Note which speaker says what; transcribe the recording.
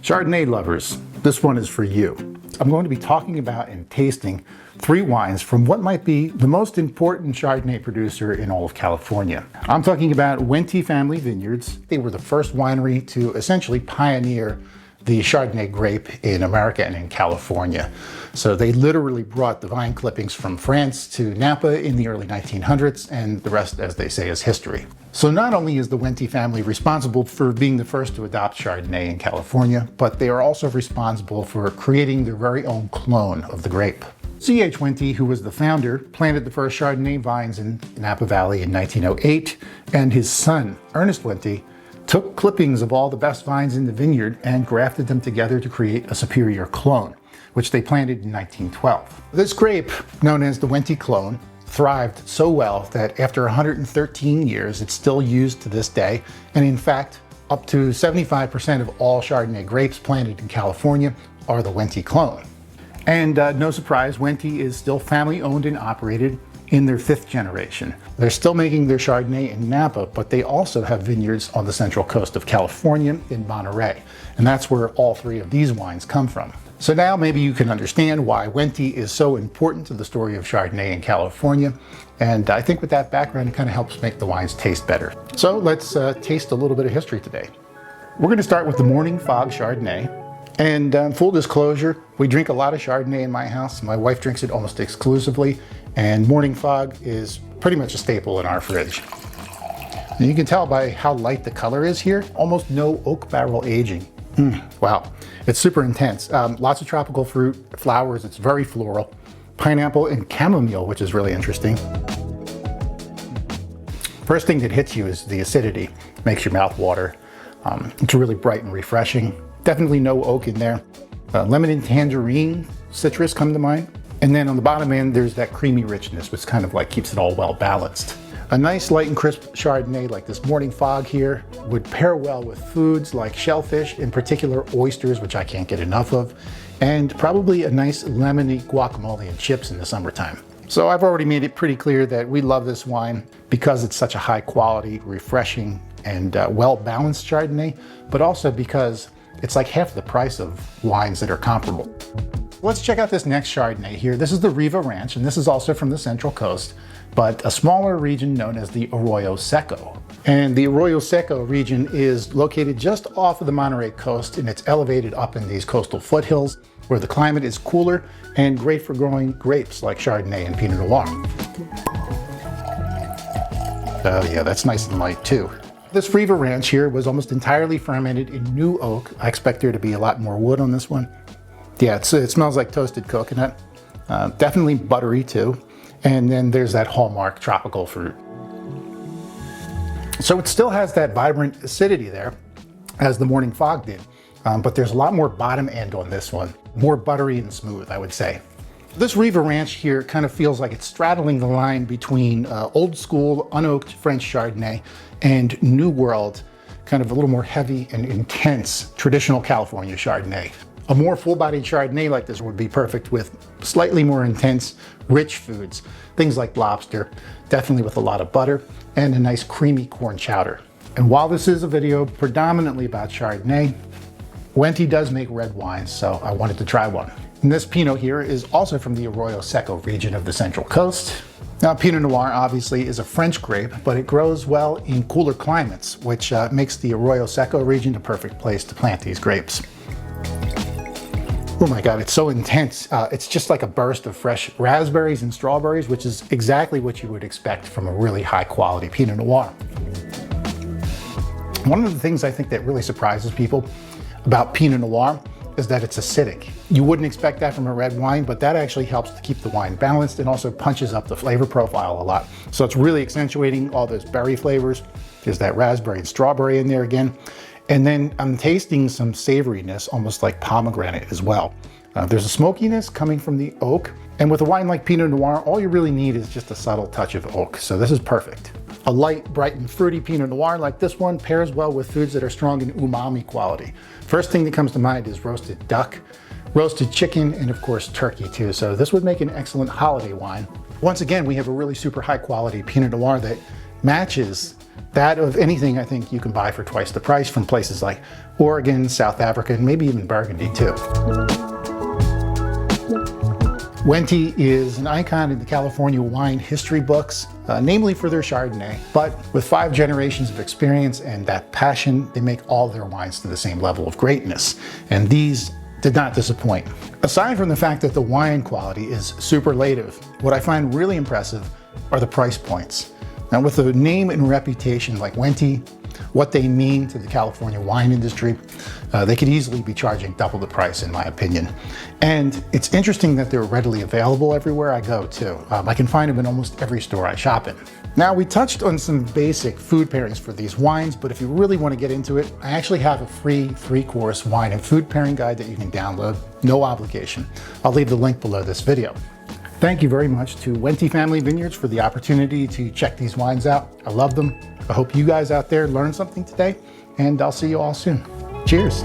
Speaker 1: Chardonnay lovers, this one is for you. I'm going to be talking about and tasting 3 wines from what might be the most important Chardonnay producer in all of California. I'm talking about Wente Family Vineyards. They were the first winery to essentially pioneer the Chardonnay grape in America and in California. So they literally brought the vine clippings from France to Napa in the early 1900s, and the rest, as they say, is history. So not only is the Wente family responsible for being the first to adopt Chardonnay in California, but they are also responsible for creating their very own clone of the grape. C.H. Wente, who was the founder, planted the first Chardonnay vines in Napa Valley in 1908, and his son, Ernest Wente, took clippings of all the best vines in the vineyard and grafted them together to create a superior clone, which they planted in 1912. This grape, known as the Wente clone, thrived so well that after 113 years, it's still used to this day. And in fact, up to 75% of all Chardonnay grapes planted in California are the Wente clone. And no surprise, Wente is still family owned and operated in their 5th generation. They're still making their Chardonnay in Napa, but they also have vineyards on the central coast of California in Monterey. And that's where all 3 of these wines come from. So now maybe you can understand why Wente is so important to the story of Chardonnay in California. And I think with that background, it kind of helps make the wines taste better. So let's taste a little bit of history today. We're going to start with the Morning Fog Chardonnay. And full disclosure, we drink a lot of Chardonnay in my house. My wife drinks it almost exclusively, and Morning Fog is pretty much a staple in our fridge. And you can tell by how light the color is here, almost no oak barrel aging. Wow, it's super intense. Lots of tropical fruit, flowers, it's very floral. Pineapple and chamomile, which is really interesting. First thing that hits you is the acidity. Makes your mouth water. It's really bright and refreshing. Definitely no oak in there. Lemon and tangerine citrus come to mind. And then on the bottom end, there's that creamy richness, which kind of like keeps it all well balanced. A nice light and crisp Chardonnay like this Morning Fog here would pair well with foods like shellfish, in particular oysters, which I can't get enough of, and probably a nice lemony guacamole and chips in the summertime. So I've already made it pretty clear that we love this wine because it's such a high quality, refreshing, and well-balanced Chardonnay, but also because it's like half the price of wines that are comparable. Let's check out this next Chardonnay here. This is the Riva Ranch, and this is also from the Central Coast, but a smaller region known as the Arroyo Seco. And the Arroyo Seco region is located just off of the Monterey coast, and it's elevated up in these coastal foothills where the climate is cooler and great for growing grapes like Chardonnay and Pinot Noir. Oh yeah, that's nice and light too. This Riva Ranch here was almost entirely fermented in new oak. I expect there to be a lot more wood on this one. Yeah, it smells like toasted coconut. Definitely buttery too. And then there's that hallmark tropical fruit. So it still has that vibrant acidity there, as the Morning Fog did. But there's a lot more bottom end on this one. More buttery and smooth, I would say. This Riva Ranch here kind of feels like it's straddling the line between old school, unoaked French Chardonnay and New World, kind of a little more heavy and intense traditional California Chardonnay. A more full-bodied Chardonnay like this would be perfect with slightly more intense, rich foods. Things like lobster, definitely with a lot of butter, and a nice creamy corn chowder. And while this is a video predominantly about Chardonnay, Wente does make red wines, so I wanted to try one. And this Pinot here is also from the Arroyo Seco region of the Central Coast. Now, Pinot Noir obviously is a French grape, but it grows well in cooler climates, which makes the Arroyo Seco region the perfect place to plant these grapes. Oh my God, it's so intense. It's just like a burst of fresh raspberries and strawberries, which is exactly what you would expect from a really high quality Pinot Noir. One of the things I think that really surprises people about Pinot Noir is that it's acidic. You wouldn't expect that from a red wine, but that actually helps to keep the wine balanced and also punches up the flavor profile a lot. So it's really accentuating all those berry flavors. There's that raspberry and strawberry in there again. And then I'm tasting some savoriness, almost like pomegranate as well. There's a smokiness coming from the oak. And with a wine like Pinot Noir, all you really need is just a subtle touch of oak. So this is perfect. A light, bright, and fruity Pinot Noir like this one pairs well with foods that are strong in umami quality. First thing that comes to mind is roasted duck, roasted chicken, and of course turkey too. So this would make an excellent holiday wine. Once again, we have a really super high quality Pinot Noir that matches That of anything I think you can buy for twice the price from places like Oregon, South Africa, and maybe even Burgundy too. Wente is an icon in the California wine history books, namely for their Chardonnay. But with 5 generations of experience and that passion, they make all their wines to the same level of greatness. And these did not disappoint. Aside from the fact that the wine quality is superlative, what I find really impressive are the price points. Now, with a name and reputation like Wente, what they mean to the California wine industry, they could easily be charging double the price in my opinion. And it's interesting that they're readily available everywhere I go too. I can find them in almost every store I shop in. Now, we touched on some basic food pairings for these wines, but if you really want to get into it, I actually have a free 3-course wine and food pairing guide that you can download, no obligation. I'll leave the link below this video. Thank you very much to Wente Family Vineyards for the opportunity to check these wines out. I love them. I hope you guys out there learned something today, and I'll see you all soon. Cheers.